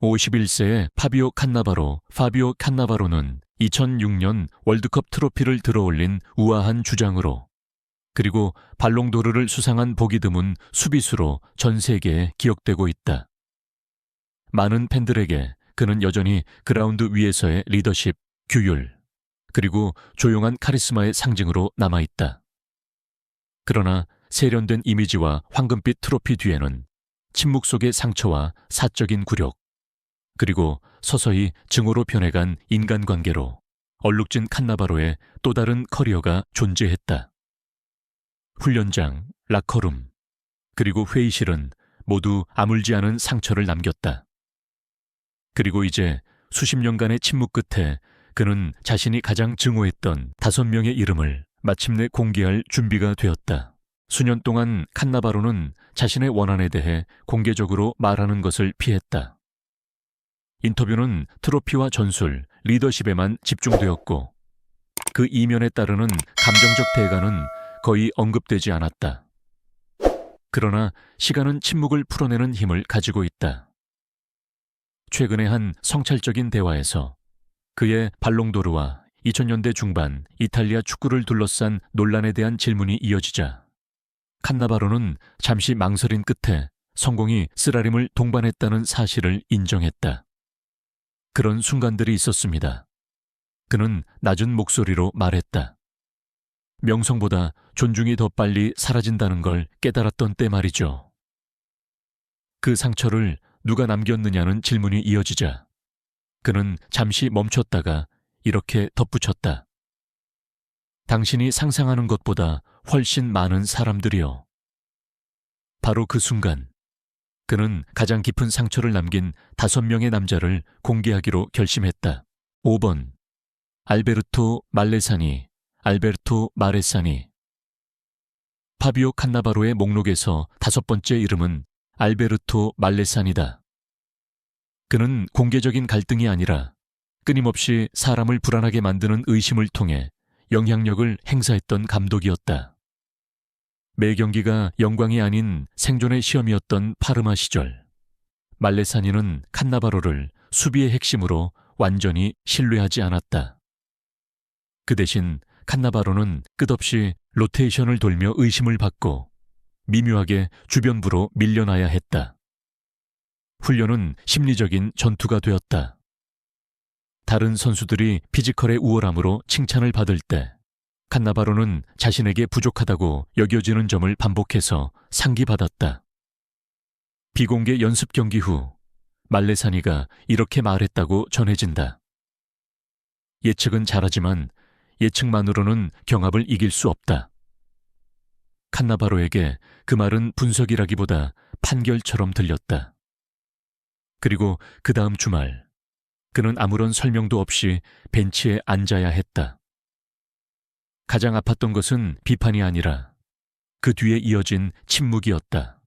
51세의 파비오 칸나바로는 2006년 월드컵 트로피를 들어올린 우아한 주장으로, 그리고 발롱도르를 수상한 보기 드문 수비수로 전 세계에 기억되고 있다. 많은 팬들에게 그는 여전히 그라운드 위에서의 리더십, 규율, 그리고 조용한 카리스마의 상징으로 남아있다. 그러나 세련된 이미지와 황금빛 트로피 뒤에는 침묵 속의 상처와 사적인 굴욕, 그리고 서서히 증오로 변해간 인간관계로 얼룩진 칸나바로의 또 다른 커리어가 존재했다. 훈련장, 라커룸, 그리고 회의실은 모두 아물지 않은 상처를 남겼다. 그리고 이제 수십 년간의 침묵 끝에 그는 자신이 가장 증오했던 5명의 이름을 마침내 공개할 준비가 되었다. 수년 동안 칸나바로는 자신의 원한에 대해 공개적으로 말하는 것을 피했다. 인터뷰는 트로피와 전술, 리더십에만 집중되었고, 그 이면에 따르는 감정적 대가는 거의 언급되지 않았다. 그러나 시간은 침묵을 풀어내는 힘을 가지고 있다. 최근의 한 성찰적인 대화에서 그의 발롱도르와 2000년대 중반 이탈리아 축구를 둘러싼 논란에 대한 질문이 이어지자 칸나바로는 잠시 망설인 끝에 성공이 쓰라림을 동반했다는 사실을 인정했다. 그런 순간들이 있었습니다. 그는 낮은 목소리로 말했다. 명성보다 존중이 더 빨리 사라진다는 걸 깨달았던 때 말이죠. 그 상처를 누가 남겼느냐는 질문이 이어지자 그는 잠시 멈췄다가 이렇게 덧붙였다. 당신이 상상하는 것보다 훨씬 많은 사람들이요. 바로 그 순간 그는 가장 깊은 상처를 남긴 5명의 남자를 공개하기로 결심했다. 5번 알베르토 마레사니. 파비오 칸나바로의 목록에서 5번째 이름은 알베르토 말레사니다. 그는 공개적인 갈등이 아니라 끊임없이 사람을 불안하게 만드는 의심을 통해 영향력을 행사했던 감독이었다. 매 경기가 영광이 아닌 생존의 시험이었던 파르마 시절, 말레사니는 칸나바로를 수비의 핵심으로 완전히 신뢰하지 않았다. 그 대신 칸나바로는 끝없이 로테이션을 돌며 의심을 받고 미묘하게 주변부로 밀려나야 했다. 훈련은 심리적인 전투가 되었다. 다른 선수들이 피지컬의 우월함으로 칭찬을 받을 때 칸나바로는 자신에게 부족하다고 여겨지는 점을 반복해서 상기받았다. 비공개 연습 경기 후 말레사니가 이렇게 말했다고 전해진다. 예측은 잘하지만 예측만으로는 경합을 이길 수 없다. 칸나바로에게 그 말은 분석이라기보다 판결처럼 들렸다. 그리고 그 다음 주말 그는 아무런 설명도 없이 벤치에 앉아야 했다. 가장 아팠던 것은 비판이 아니라 그 뒤에 이어진 침묵이었다.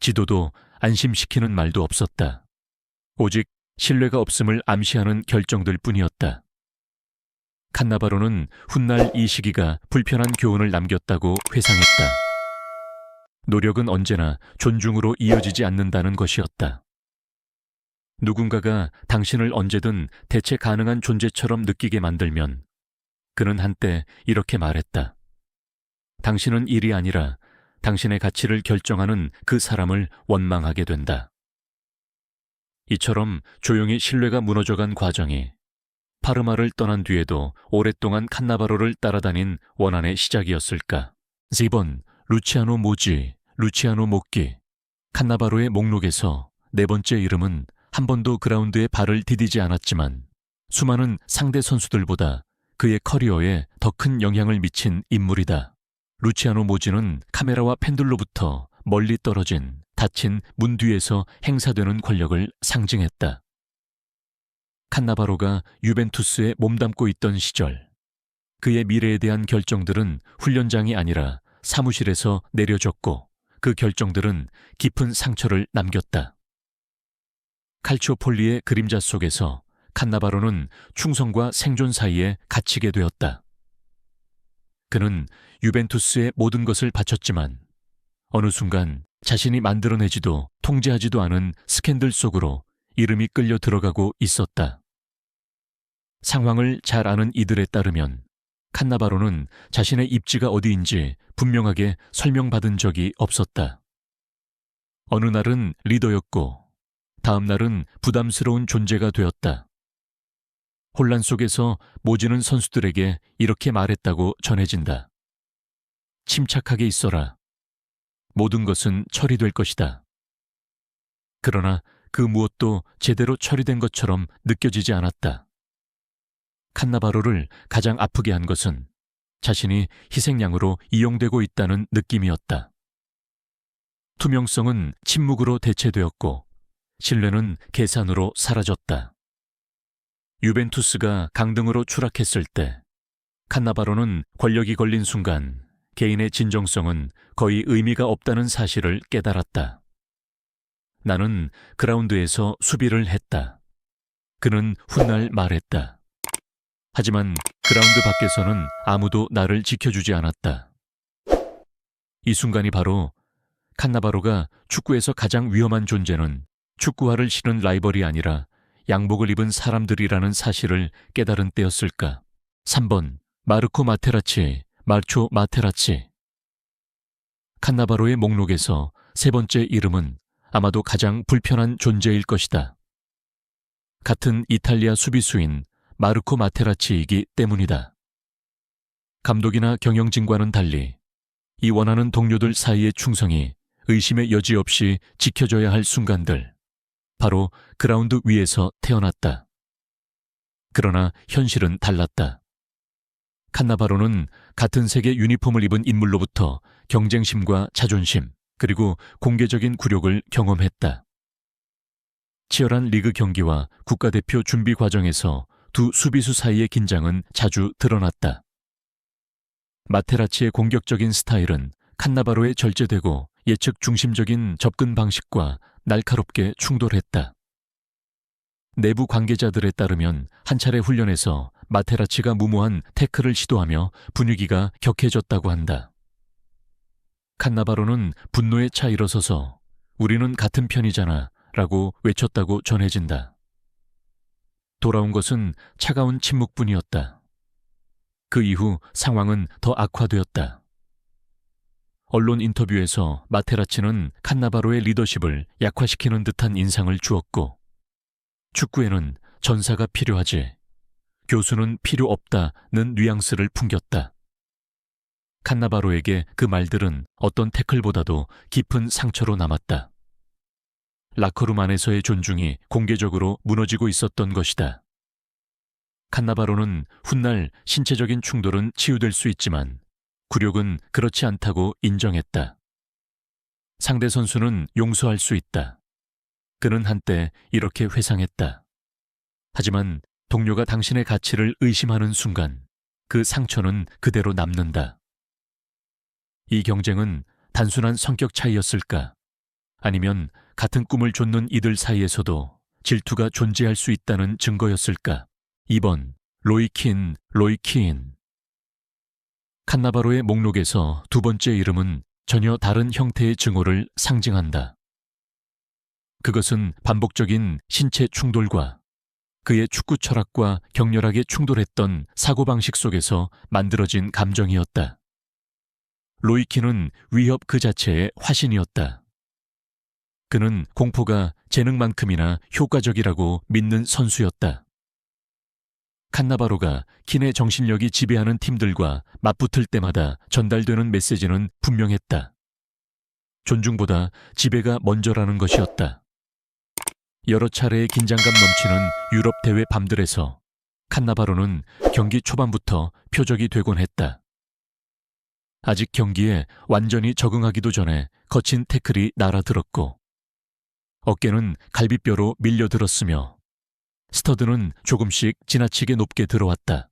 지도도 안심시키는 말도 없었다. 오직 신뢰가 없음을 암시하는 결정들 뿐이었다. 칸나바로는 훗날 이 시기가 불편한 교훈을 남겼다고 회상했다. 노력은 언제나 존중으로 이어지지 않는다는 것이었다. 누군가가 당신을 언제든 대체 가능한 존재처럼 느끼게 만들면 그는 한때 이렇게 말했다. 당신은 일이 아니라 당신의 가치를 결정하는 그 사람을 원망하게 된다. 이처럼 조용히 신뢰가 무너져간 과정이 파르마를 떠난 뒤에도 오랫동안 칸나바로를 따라다닌 원한의 시작이었을까? 4번 루치아노 모끼. 칸나바로의 목록에서 4번째 이름은 한 번도 그라운드에 발을 디디지 않았지만 수많은 상대 선수들보다 그의 커리어에 더 큰 영향을 미친 인물이다. 루치아노 모지는 카메라와 팬들로부터 멀리 떨어진 닫힌 문 뒤에서 행사되는 권력을 상징했다. 칸나바로가 유벤투스에 몸담고 있던 시절, 그의 미래에 대한 결정들은 훈련장이 아니라 사무실에서 내려졌고 그 결정들은 깊은 상처를 남겼다. 칼치오폴리의 그림자 속에서 칸나바로는 충성과 생존 사이에 갇히게 되었다. 그는 유벤투스의 모든 것을 바쳤지만 어느 순간 자신이 만들어내지도 통제하지도 않은 스캔들 속으로 이름이 끌려 들어가고 있었다. 상황을 잘 아는 이들에 따르면 칸나바로는 자신의 입지가 어디인지 분명하게 설명받은 적이 없었다. 어느 날은 리더였고 다음 날은 부담스러운 존재가 되었다. 혼란 속에서 모지는 선수들에게 이렇게 말했다고 전해진다. 침착하게 있어라. 모든 것은 처리될 것이다. 그러나 그 무엇도 제대로 처리된 것처럼 느껴지지 않았다. 칸나바로를 가장 아프게 한 것은 자신이 희생양으로 이용되고 있다는 느낌이었다. 투명성은 침묵으로 대체되었고 신뢰는 계산으로 사라졌다. 유벤투스가 강등으로 추락했을 때 칸나바로는 권력이 걸린 순간 개인의 진정성은 거의 의미가 없다는 사실을 깨달았다. 나는 그라운드에서 수비를 했다. 그는 훗날 말했다. 하지만 그라운드 밖에서는 아무도 나를 지켜주지 않았다. 이 순간이 바로 칸나바로가 축구에서 가장 위험한 존재는 축구화를 신은 라이벌이 아니라 양복을 입은 사람들이라는 사실을 깨달은 때였을까. 3번 마르코 마테라치, 마르초 마테라치. 칸나바로의 목록에서 세 번째 이름은 아마도 가장 불편한 존재일 것이다. 같은 이탈리아 수비수인 마르코 마테라치이기 때문이다. 감독이나 경영진과는 달리 이 원하는 동료들 사이의 충성이 의심의 여지 없이 지켜져야 할 순간들, 바로 그라운드 위에서 태어났다. 그러나 현실은 달랐다. 칸나바로는 같은 색의 유니폼을 입은 인물로부터 경쟁심과 자존심, 그리고 공개적인 굴욕을 경험했다. 치열한 리그 경기와 국가대표 준비 과정에서 두 수비수 사이의 긴장은 자주 드러났다. 마테라치의 공격적인 스타일은 칸나바로에 절제되고 예측 중심적인 접근 방식과 날카롭게 충돌했다. 내부 관계자들에 따르면 한 차례 훈련에서 마테라치가 무모한 태클을 시도하며 분위기가 격해졌다고 한다. 칸나바로는 분노에 차 일어서서 우리는 같은 편이잖아 라고 외쳤다고 전해진다. 돌아온 것은 차가운 침묵뿐이었다. 그 이후 상황은 더 악화되었다. 언론 인터뷰에서 마테라치는 칸나바로의 리더십을 약화시키는 듯한 인상을 주었고, 축구에는 전사가 필요하지, 교수는 필요 없다는 뉘앙스를 풍겼다. 칸나바로에게 그 말들은 어떤 태클보다도 깊은 상처로 남았다. 라커룸 안에서의 존중이 공개적으로 무너지고 있었던 것이다. 칸나바로는 훗날 신체적인 충돌은 치유될 수 있지만 굴욕은 그렇지 않다고 인정했다. 상대 선수는 용서할 수 있다. 그는 한때 이렇게 회상했다. 하지만 동료가 당신의 가치를 의심하는 순간 그 상처는 그대로 남는다. 이 경쟁은 단순한 성격 차이였을까? 아니면 같은 꿈을 좇는 이들 사이에서도 질투가 존재할 수 있다는 증거였을까? 2번 로이 킨. 칸나바로의 목록에서 두 번째 이름은 전혀 다른 형태의 증오를 상징한다. 그것은 반복적인 신체 충돌과 그의 축구 철학과 격렬하게 충돌했던 사고방식 속에서 만들어진 감정이었다. 로이킨은 위협 그 자체의 화신이었다. 그는 공포가 재능만큼이나 효과적이라고 믿는 선수였다. 칸나바로가 킨의 정신력이 지배하는 팀들과 맞붙을 때마다 전달되는 메시지는 분명했다. 존중보다 지배가 먼저라는 것이었다. 여러 차례의 긴장감 넘치는 유럽 대회 밤들에서 칸나바로는 경기 초반부터 표적이 되곤 했다. 아직 경기에 완전히 적응하기도 전에 거친 태클이 날아들었고, 어깨는 갈비뼈로 밀려들었으며 스터드는 조금씩 지나치게 높게 들어왔다.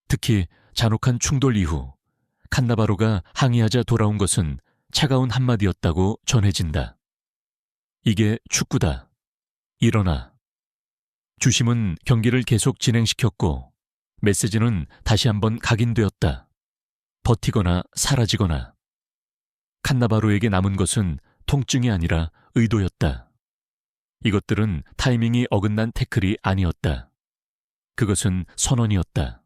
특히 잔혹한 충돌 이후 칸나바로가 항의하자 돌아온 것은 차가운 한마디였다고 전해진다. 이게 축구다. 일어나. 주심은 경기를 계속 진행시켰고 메시지는 다시 한번 각인되었다. 버티거나 사라지거나. 칸나바로에게 남은 것은 통증이 아니라 의도였다. 이것들은 타이밍이 어긋난 태클이 아니었다. 그것은 선언이었다.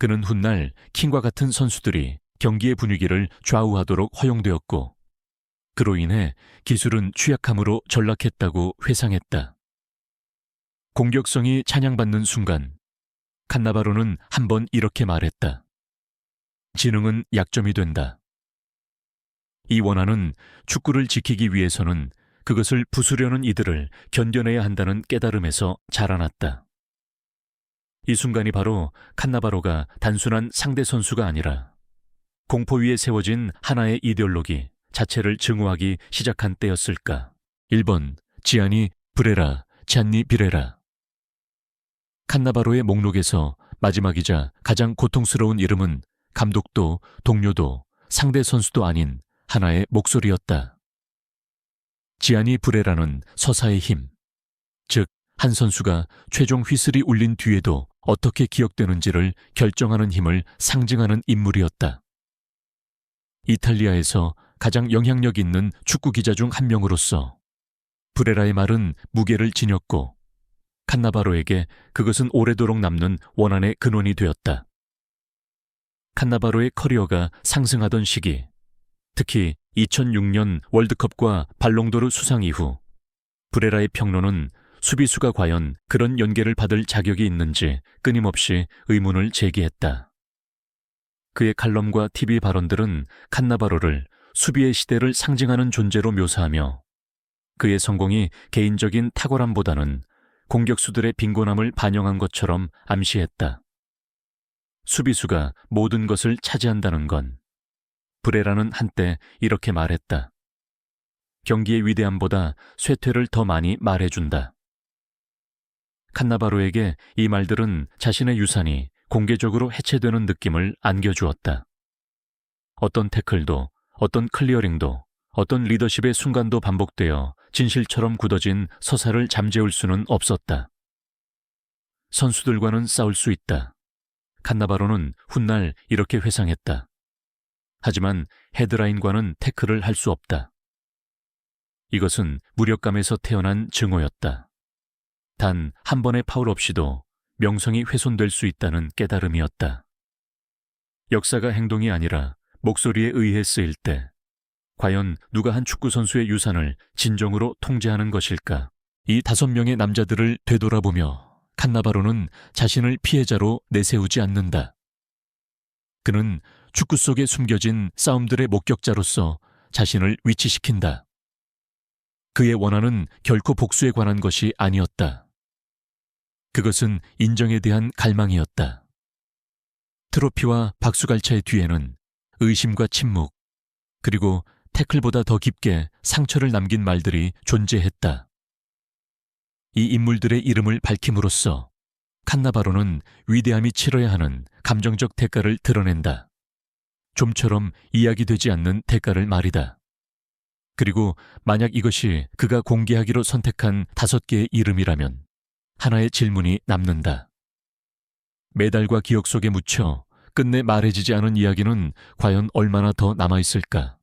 그는 훗날 킹과 같은 선수들이 경기의 분위기를 좌우하도록 허용되었고, 그로 인해 기술은 취약함으로 전락했다고 회상했다. 공격성이 찬양받는 순간 칸나바로는 한 번 이렇게 말했다. 지능은 약점이 된다. 이 원한은 축구를 지키기 위해서는 그것을 부수려는 이들을 견뎌내야 한다는 깨달음에서 자라났다. 이 순간이 바로 칸나바로가 단순한 상대 선수가 아니라 공포 위에 세워진 하나의 이데올로기 자체를 증오하기 시작한 때였을까. 1번 지아니 브레라, 잔니 비레라. 칸나바로의 목록에서 마지막이자 가장 고통스러운 이름은 감독도 동료도 상대 선수도 아닌 하나의 목소리였다. 지아니 브레라는 서사의 힘, 즉 한 선수가 최종 휘슬이 울린 뒤에도 어떻게 기억되는지를 결정하는 힘을 상징하는 인물이었다. 이탈리아에서 가장 영향력 있는 축구 기자 중 한 명으로서 브레라의 말은 무게를 지녔고, 칸나바로에게 그것은 오래도록 남는 원한의 근원이 되었다. 칸나바로의 커리어가 상승하던 시기, 특히 2006년 월드컵과 발롱도르 수상 이후 브레라의 평론은 수비수가 과연 그런 연계를 받을 자격이 있는지 끊임없이 의문을 제기했다. 그의 칼럼과 TV 발언들은 칸나바로를 수비의 시대를 상징하는 존재로 묘사하며 그의 성공이 개인적인 탁월함보다는 공격수들의 빈곤함을 반영한 것처럼 암시했다. 수비수가 모든 것을 차지한다는 건, 브레라는 한때 이렇게 말했다. 경기의 위대함보다 쇠퇴를 더 많이 말해준다. 칸나바로에게 이 말들은 자신의 유산이 공개적으로 해체되는 느낌을 안겨주었다. 어떤 태클도, 어떤 클리어링도, 어떤 리더십의 순간도 반복되어 진실처럼 굳어진 서사를 잠재울 수는 없었다. 선수들과는 싸울 수 있다. 칸나바로는 훗날 이렇게 회상했다. 하지만 헤드라인과는 태클을 할 수 없다. 이것은 무력감에서 태어난 증오였다. 단 한 번의 파울 없이도 명성이 훼손될 수 있다는 깨달음이었다. 역사가 행동이 아니라 목소리에 의해 쓰일 때 과연 누가 한 축구 선수의 유산을 진정으로 통제하는 것일까? 이 5명의 남자들을 되돌아보며 칸나바로는 자신을 피해자로 내세우지 않는다. 그는 축구 속에 숨겨진 싸움들의 목격자로서 자신을 위치시킨다. 그의 원한은 결코 복수에 관한 것이 아니었다. 그것은 인정에 대한 갈망이었다. 트로피와 박수갈차의 뒤에는 의심과 침묵, 그리고 태클보다 더 깊게 상처를 남긴 말들이 존재했다. 이 인물들의 이름을 밝힘으로써 칸나바로는 위대함이 치러야 하는 감정적 대가를 드러낸다. 좀처럼 이야기되지 않는 대가를 말이다. 그리고 만약 이것이 그가 공개하기로 선택한 5개의 이름이라면 하나의 질문이 남는다. 메달과 기억 속에 묻혀 끝내 말해지지 않은 이야기는 과연 얼마나 더 남아있을까?